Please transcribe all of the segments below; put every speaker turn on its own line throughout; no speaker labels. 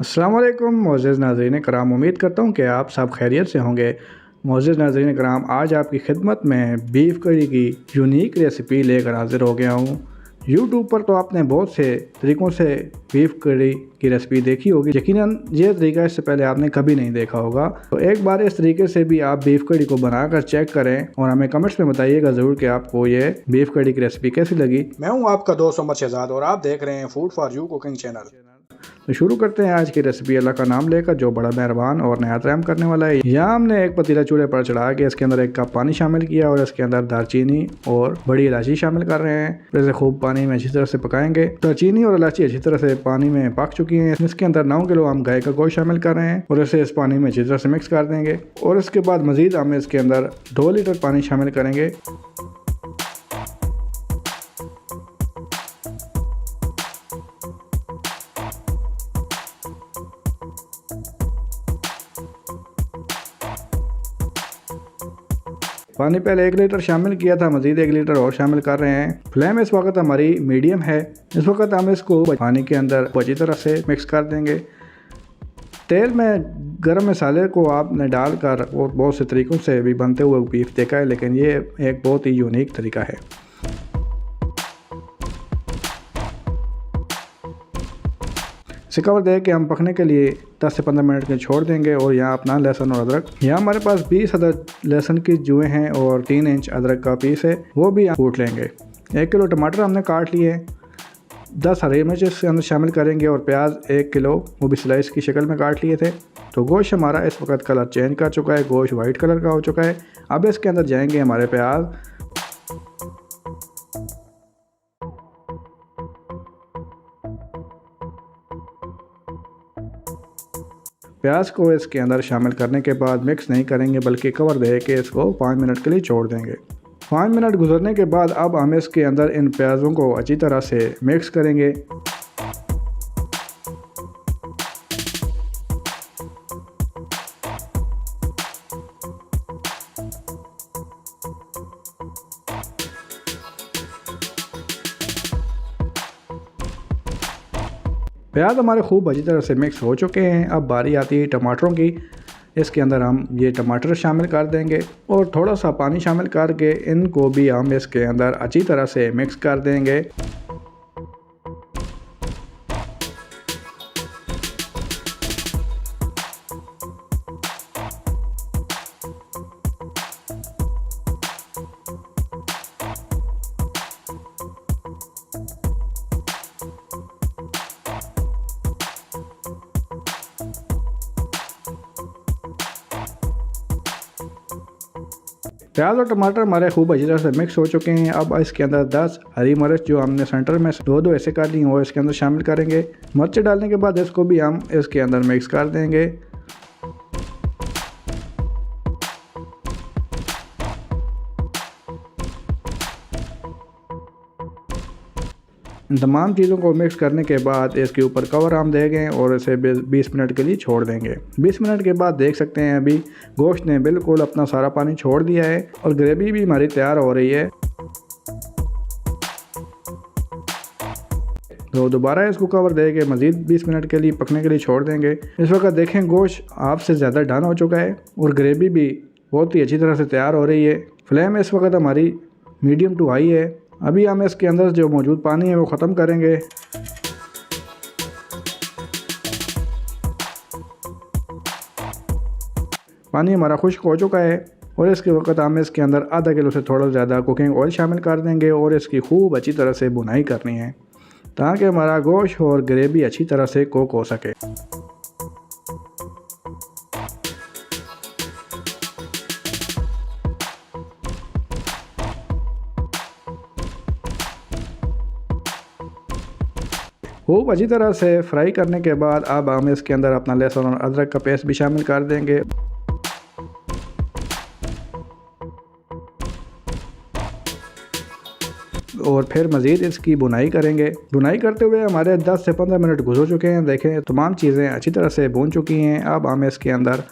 अस्सलाम वालेकुम मोअज़्ज़ज़ नाज़रीन कराम, उम्मीद करता हूँ कि आप सब खैरियत से होंगे। मोअज़्ज़ज़ नाज़रीन कराम, आज आपकी खिदमत में बीफ करी की यूनिक रेसिपी लेकर हाज़िर हो गया हूँ। यूट्यूब पर तो आपने बहुत से तरीक़ों से बीफ करी की रेसिपी देखी होगी, यकीनन ये तरीका इससे पहले आपने कभी नहीं देखा होगा। तो एक बार इस तरीके से भी आप बीफ करी को बनाकर चेक करें और हमें कमेंट्स में बताइएगा ज़रूर कि आपको ये बीफ करी की रेसिपी कैसी लगी। मैं हूँ आपका दोस्त उमर शहजाद और आप देख रहे हैं food for you cooking channel. तो शुरू करते हैं आज की रेसिपी अल्लाह का नाम लेकर, जो बड़ा मेहरबान और नहायत रहम करने वाला है। यहाँ हमने एक पतीला चूल्हे पर चढ़ा के इसके अंदर 1 कप पानी शामिल किया और इसके अंदर दालचीनी और बड़ी इलायची शामिल कर रहे हैं। फिर इसे खूब पानी में अच्छी तरह से पकाएंगे। दालचीनी और इलायची अच्छी तरह से पानी में पक चुकी हैं। इसके अंदर 9 किलो हम गाय का गोश्त शामिल कर रहे हैं और इसे इस पानी में अच्छी तरह से मिक्स कर देंगे। और इसके बाद मजीद हम इसके अंदर 2 लीटर पानी शामिल करेंगे। पानी पहले 1 लीटर शामिल किया था, मज़ीद 1 लीटर और शामिल कर रहे हैं। फ्लेम इस वक्त हमारी मीडियम है। इस वक्त हम इसको पानी के अंदर अच्छी तरह से मिक्स कर देंगे। तेल में गरम मसाले को आपने डालकर और बहुत से तरीक़ों से भी बनते हुए बीफ देखा है, लेकिन ये एक बहुत ही यूनिक तरीका है। इसे कवर दे के हम पकने के लिए 10 से 15 मिनट के छोड़ देंगे। और यहाँ अपना लहसुन और अदरक, यहाँ हमारे पास 20 अदद लहसुन की जुएँ हैं और 3 इंच अदरक का पीस है, वो भी हम कूट लेंगे। 1 किलो टमाटर हमने काट लिए, 10 हरी मिर्च इसके अंदर शामिल करेंगे और प्याज 1 किलो, वो भी स्लाइस की शक्ल में काट लिए थे। तो गोश्त हमारा इस वक्त कलर चेंज कर चुका है, गोश्त वाइट कलर का हो चुका है। अब इसके अंदर जाएंगे हमारे प्याज। प्याज को इसके अंदर शामिल करने के बाद मिक्स नहीं करेंगे, बल्कि कवर दे के इसको 5 मिनट के लिए छोड़ देंगे। 5 मिनट गुजरने के बाद अब हम इसके अंदर इन प्याज़ों को अच्छी तरह से मिक्स करेंगे। प्याज हमारे खूब अच्छी तरह से मिक्स हो चुके हैं। अब बारी आती है टमाटरों की। इसके अंदर हम ये टमाटर शामिल कर देंगे और थोड़ा सा पानी शामिल करके इनको भी हम इसके अंदर अच्छी तरह से मिक्स कर देंगे। प्याज और टमाटर हमारे खूब अच्छी तरह से मिक्स हो चुके हैं। अब इसके अंदर 10 हरी मिर्च जो हमने सेंटर में दो ऐसे काट ली हैं, वो इसके अंदर शामिल करेंगे। मिर्च डालने के बाद इसको भी हम इसके अंदर मिक्स कर देंगे। इन तमाम चीज़ों को मिक्स करने के बाद इसके ऊपर कवर हम देंगे और इसे 20 मिनट के लिए छोड़ देंगे। 20 मिनट के बाद देख सकते हैं अभी गोश्त ने बिल्कुल अपना सारा पानी छोड़ दिया है और ग्रेवी भी हमारी तैयार हो रही है। तो दोबारा इसको कवर देके मज़ीद 20 मिनट के लिए पकने के लिए छोड़ देंगे। इस वक्त देखें गोश्त आपसे ज़्यादा डन हो चुका है और ग्रेवी भी बहुत ही अच्छी तरह से तैयार हो रही है। फ्लेम इस वक्त हमारी मीडियम टू हाई है। अभी हम इसके अंदर जो मौजूद पानी है वो ख़त्म करेंगे। पानी हमारा खुश्क हो चुका है और इसके वक्त हम इसके अंदर आधा किलो से थोड़ा ज़्यादा कुकिंग ऑयल शामिल कर देंगे और इसकी खूब अच्छी तरह से बुनाई करनी है, ताकि हमारा गोश्त और ग्रेवी अच्छी तरह से कुक हो सके। खूब अच्छी तरह से फ्राई करने के बाद अब हम इसके अंदर अपना लहसुन और अदरक का पेस्ट भी शामिल कर देंगे। और फिर मज़ीद इसकी बुनाई करेंगे। बुनाई करते हुए हमारे 10 से 15 मिनट गुजर चुके हैं। देखें तमाम चीज़ें अच्छी तरह से भून चुकी हैं। अब हम इसके अंदर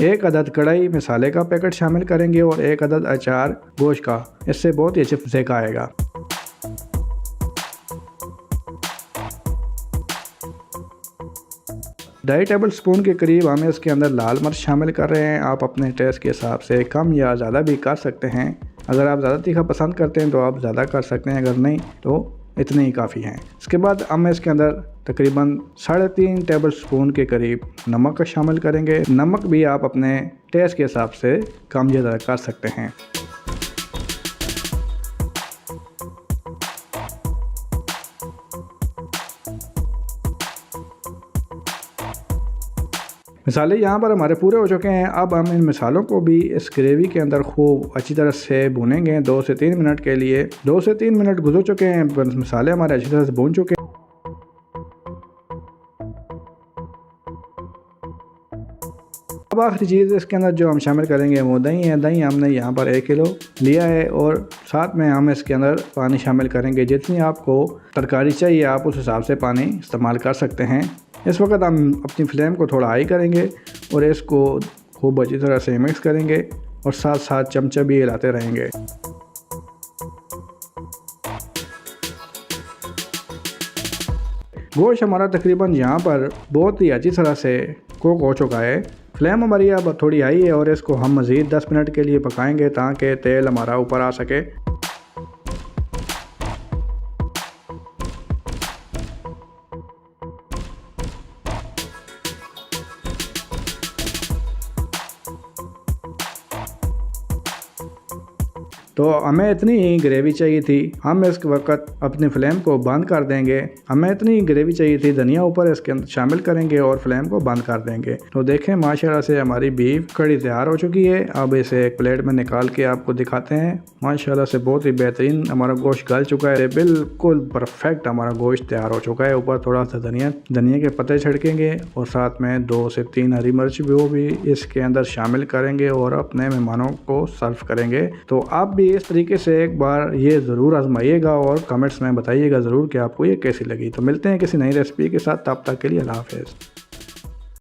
1 अदद कढ़ाई मसाले का पैकेट शामिल करेंगे और 1 अदद अचार गोश्त का, इससे बहुत ही अच्छे सेका आएगा। 2.5 टेबल स्पून के करीब हम इसके अंदर लाल मिर्च शामिल कर रहे हैं। आप अपने टेस्ट के हिसाब से कम या ज़्यादा भी कर सकते हैं। अगर आप ज़्यादा तीखा पसंद करते हैं तो आप ज़्यादा कर सकते हैं, अगर नहीं तो इतने ही काफ़ी हैं। इसके बाद हम इसके अंदर तकरीबन 3.5 टेबल स्पून के करीब नमक शामिल करेंगे। नमक भी आप अपने टेस्ट के हिसाब से कम या ज़्यादा कर सकते हैं। मसाले यहाँ पर हमारे पूरे हो चुके हैं। अब हम इन मसालों को भी इस ग्रेवी के अंदर खूब अच्छी तरह से भूनेंगे 2 से 3 मिनट के लिए। 2 से 3 मिनट गुजर चुके हैं, मसाले हमारे अच्छी तरह से भून चुके हैं। अब आखिरी चीज़ इसके अंदर जो हम शामिल करेंगे वो दही है। दही हमने यहाँ पर 1 किलो लिया है और साथ में हम इसके अंदर पानी शामिल करेंगे। जितनी आपको तरकारी चाहिए आप उस हिसाब से पानी इस्तेमाल कर सकते हैं। इस वक्त हम अपनी फ्लेम को थोड़ा हाई करेंगे और इसको खूब अच्छी तरह से मिक्स करेंगे और साथ साथ चमचा भी हिलाते रहेंगे। गोश्त हमारा तकरीबन यहाँ पर बहुत ही अच्छी तरह से कुक हो चुका है। फ्लेम हमारी अब थोड़ी हाई है और इसको हम मज़ीद 10 मिनट के लिए पकाएंगे ताकि तेल हमारा ऊपर आ सके। तो हमें इतनी ही ग्रेवी चाहिए थी। हम इस वक्त अपनी फ्लेम को बंद कर देंगे। हमें इतनी ग्रेवी चाहिए थी। धनिया ऊपर इसके अंदर शामिल करेंगे और फ्लेम को बंद कर देंगे। तो देखें माशाल्लाह से हमारी बीफ कड़ी तैयार हो चुकी है। अब इसे एक प्लेट में निकाल के आपको दिखाते हैं। माशाल्लाह से बहुत ही बेहतरीन हमारा गोश्त गल चुका है। बिल्कुल परफेक्ट हमारा गोश्त तैयार हो चुका है। ऊपर थोड़ा सा धनिया के पत्ते छिड़केंगे और साथ में 2 से 3 हरी मिर्च भी इसके अंदर शामिल करेंगे और अपने मेहमानों को सर्व करेंगे। तो आप इस तरीके से एक बार ये ज़रूर आजमाइएगा और कमेंट्स में बताइएगा ज़रूर कि आपको ये कैसी लगी। तो मिलते हैं किसी नई रेसिपी के साथ, तब तक के लिए अल्लाह हाफ़िज़।